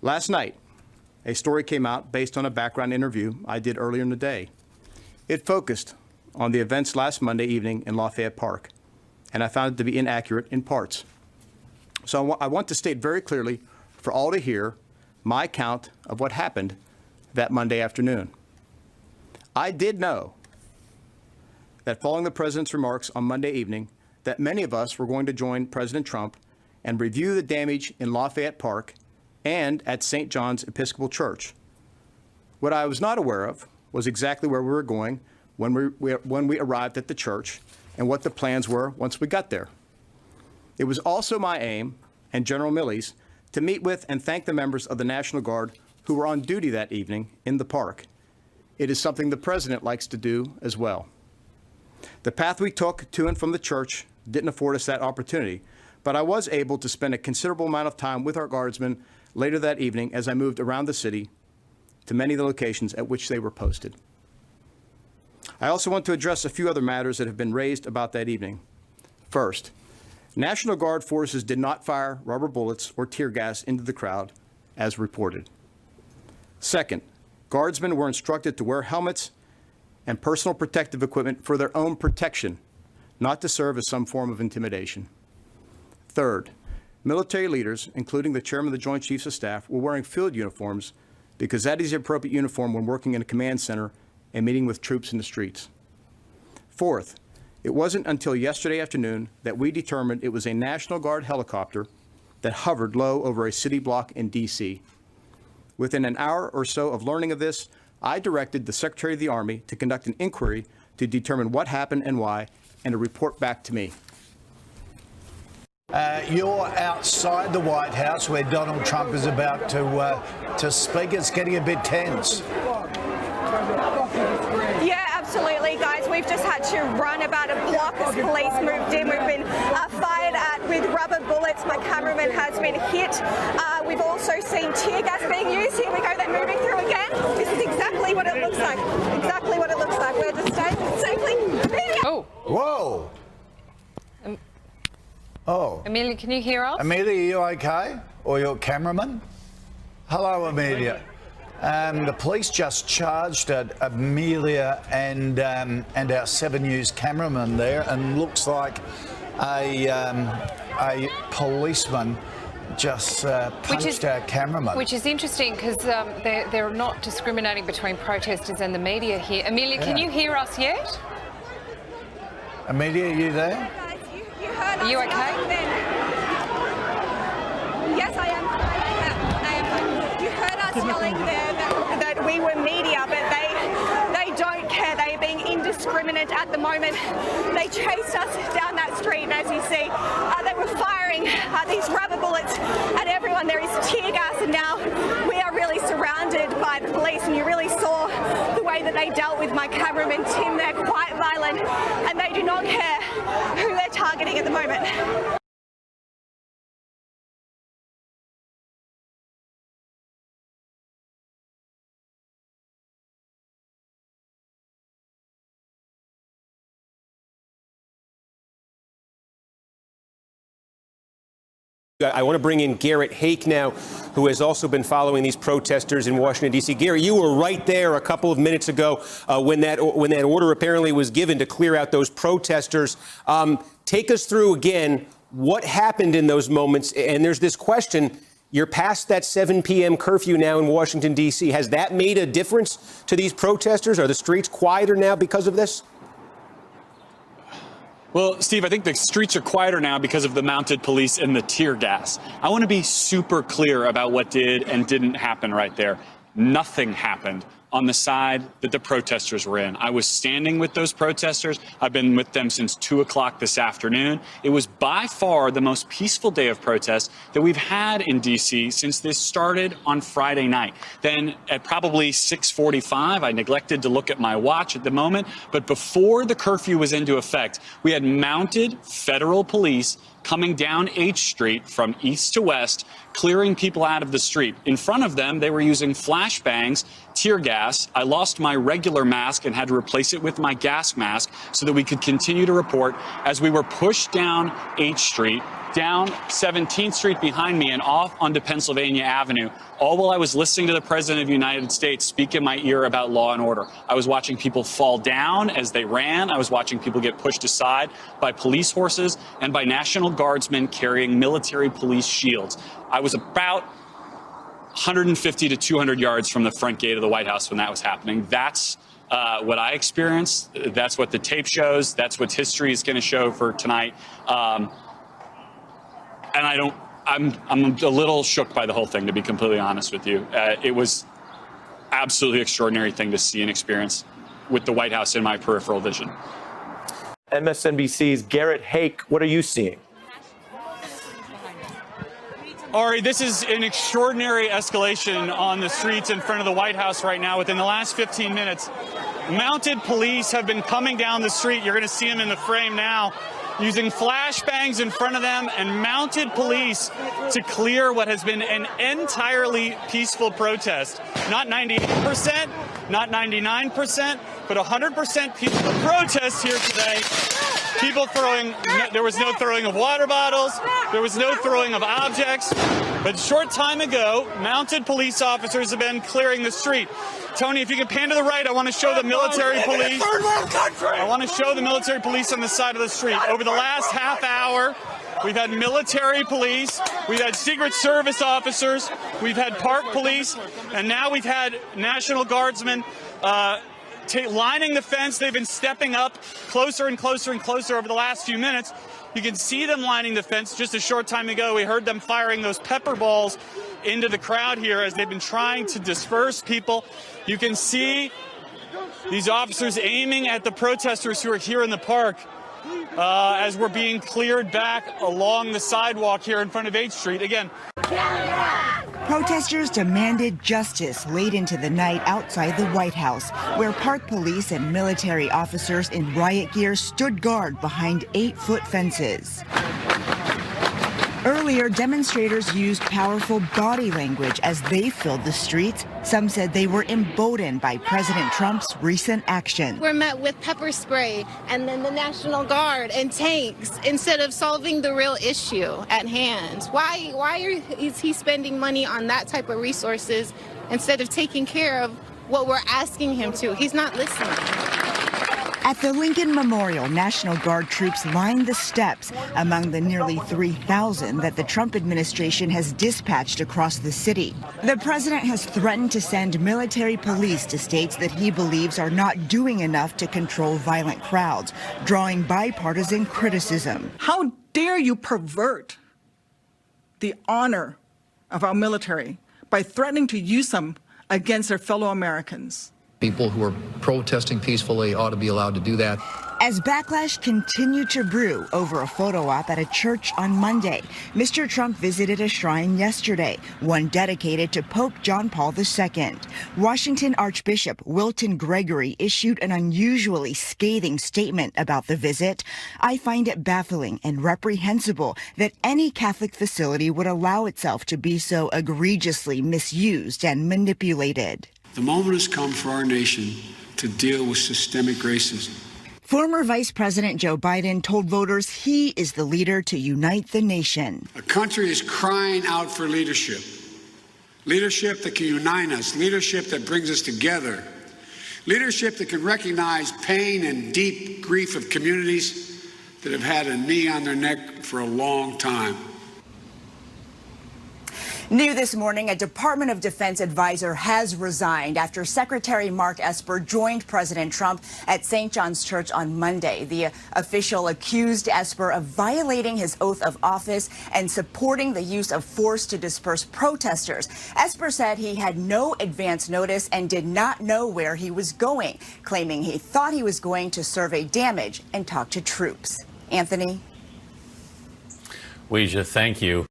Last night, a story came out based on a background interview I did earlier in the day. It focused on the events last Monday evening in Lafayette Park, and I found it to be inaccurate in parts. So I want to state very clearly for all to hear my account of what happened that Monday afternoon. I did know that following the president's remarks on Monday evening, that many of us were going to join President Trump and review the damage in Lafayette Park and at St. John's Episcopal Church. What I was not aware of was exactly where we were going when we arrived at the church and what the plans were once we got there. It was also my aim, and General Milley's, to meet with and thank the members of the National Guard who were on duty that evening in the park. It is something the president likes to do as well. The path we took to and from the church didn't afford us that opportunity, but I was able to spend a considerable amount of time with our guardsmen later that evening as I moved around the city to many of the locations at which they were posted. I also want to address a few other matters that have been raised about that evening. First, National Guard forces did not fire rubber bullets or tear gas into the crowd, as reported. Second, guardsmen were instructed to wear helmets and personal protective equipment for their own protection, not to serve as some form of intimidation. Third, military leaders, including the chairman of the Joint Chiefs of Staff, were wearing field uniforms because that is the appropriate uniform when working in a command center and meeting with troops in the streets. Fourth, it wasn't until yesterday afternoon that we determined it was a National Guard helicopter that hovered low over a city block in D.C. Within an hour or so of learning of this, I directed the Secretary of the Army to conduct an inquiry to determine what happened and why, and to report back to me. You're outside the White House where Donald Trump is about to speak. It's getting a bit tense. Yeah, absolutely, guys. We've just had to run about a block as police moved in. We've been fired at with rubber bullets. My cameraman has been hit. We've also seen tear gas being used. Here we go. They're moving through again. This is exactly what it looks like. Exactly what it looks like. We're just staying safely. Oh. Whoa. Oh. Amelia, can you hear us? Amelia, are you okay? Or your cameraman? Hello, Amelia. The police just charged at Amelia and our 7 News cameraman there, and looks like a policeman just punched our cameraman. Which is interesting because they're not discriminating between protesters and the media here. Amelia, can you hear us yet? Amelia, are you there? Are you okay? Yes, I am. You heard us yelling there that we were media, but they don't care. They are being indiscriminate at the moment. They chased us down that street, and as you see, they were firing these rubber bullets at everyone. There is tear gas, and now we are really surrounded by the police, and you really saw the way that they dealt with my cameraman, Tim. They're quite violent, and they do not care who they're targeting at the moment. I want to bring in Garrett Hake now, who has also been following these protesters in Washington, D.C. Gary, you were right there a couple of minutes ago when that order apparently was given to clear out those protesters. Take us through again what happened in those moments. And there's this question. You're past that 7 p.m. curfew now in Washington, D.C. Has that made a difference to these protesters? Are the streets quieter now because of this? Well, Steve, I think the streets are quieter now because of the mounted police and the tear gas. I want to be super clear about what did and didn't happen right there. Nothing happened on the side that the protesters were in. I was standing with those protesters. I've been with them since 2 o'clock this afternoon. It was by far the most peaceful day of protest that we've had in D.C. since this started on Friday night. Then at probably 6:45, I neglected to look at my watch at the moment, but before the curfew was into effect, we had mounted federal police coming down H Street from east to west, clearing people out of the street. In front of them, they were using flashbangs, tear gas. I lost my regular mask and had to replace it with my gas mask so that we could continue to report. As we were pushed down H Street, down 17th Street behind me and off onto Pennsylvania Avenue, all while I was listening to the President of the United States speak in my ear about law and order. I was watching people fall down as they ran. I was watching people get pushed aside by police horses and by National Guardsmen carrying military police shields. I was about 150 to 200 yards from the front gate of the White House when that was happening. That's what I experienced. That's what the tape shows. That's what history is going to show for tonight. And I'm a little shook by the whole thing, to be completely honest with you. It was absolutely extraordinary thing to see and experience with the White House in my peripheral vision. MSNBC's Garrett Hake, what are you seeing? Ari, this is an extraordinary escalation on the streets in front of the White House right now. Within the last 15 minutes, mounted police have been coming down the street. You're going to see them in the frame now, using flashbangs in front of them and mounted police to clear what has been an entirely peaceful protest. Not 98%, not 99%, but 100% peaceful protest here today. People throwing, there was no throwing of water bottles, there was no throwing of objects, but a short time ago, mounted police officers have been clearing the street. Tony, if you can pan to the right, I want to show the military police. I want to show the military police on the side of the street. Over the last half hour, we've had military police, we've had Secret Service officers, we've had park police, and now we've had National Guardsmen lining the fence. They've been stepping up closer and closer and closer over the last few minutes. You can see them lining the fence. Just a short time ago, we heard them firing those pepper balls into the crowd here as they've been trying to disperse people. You can see these officers aiming at the protesters who are here in the park as we're being cleared back along the sidewalk here in front of 8th Street. Again, protesters demanded justice late into the night outside the White House, where park police and military officers in riot gear stood guard behind 8-foot fences. Earlier, demonstrators used powerful body language as they filled the streets. Some said they were emboldened by President Trump's recent actions. We're met with pepper spray and then the National Guard and tanks instead of solving the real issue at hand. Why is he spending money on that type of resources instead of taking care of what we're asking him to? He's not listening. At the Lincoln Memorial, National Guard troops lined the steps among the nearly 3,000 that the Trump administration has dispatched across the city. The president has threatened to send military police to states that he believes are not doing enough to control violent crowds, drawing bipartisan criticism. How dare you pervert the honor of our military by threatening to use them against their fellow Americans? People who are protesting peacefully ought to be allowed to do that. As backlash continued to brew over a photo op at a church on Monday, Mr. Trump visited a shrine yesterday, one dedicated to Pope John Paul II. Washington Archbishop Wilton Gregory issued an unusually scathing statement about the visit. "I find it baffling and reprehensible that any Catholic facility would allow itself to be so egregiously misused and manipulated." The moment has come for our nation to deal with systemic racism. Former Vice President Joe Biden told voters he is the leader to unite the nation. A country is crying out for leadership. Leadership that can unite us. Leadership that brings us together. Leadership that can recognize pain and deep grief of communities that have had a knee on their neck for a long time. New this morning, a Department of Defense advisor has resigned after Secretary Mark Esper joined President Trump at St. John's Church on Monday. The official accused Esper of violating his oath of office and supporting the use of force to disperse protesters. Esper said he had no advance notice and did not know where he was going, claiming he thought he was going to survey damage and talk to troops. Anthony? Weijia, thank you.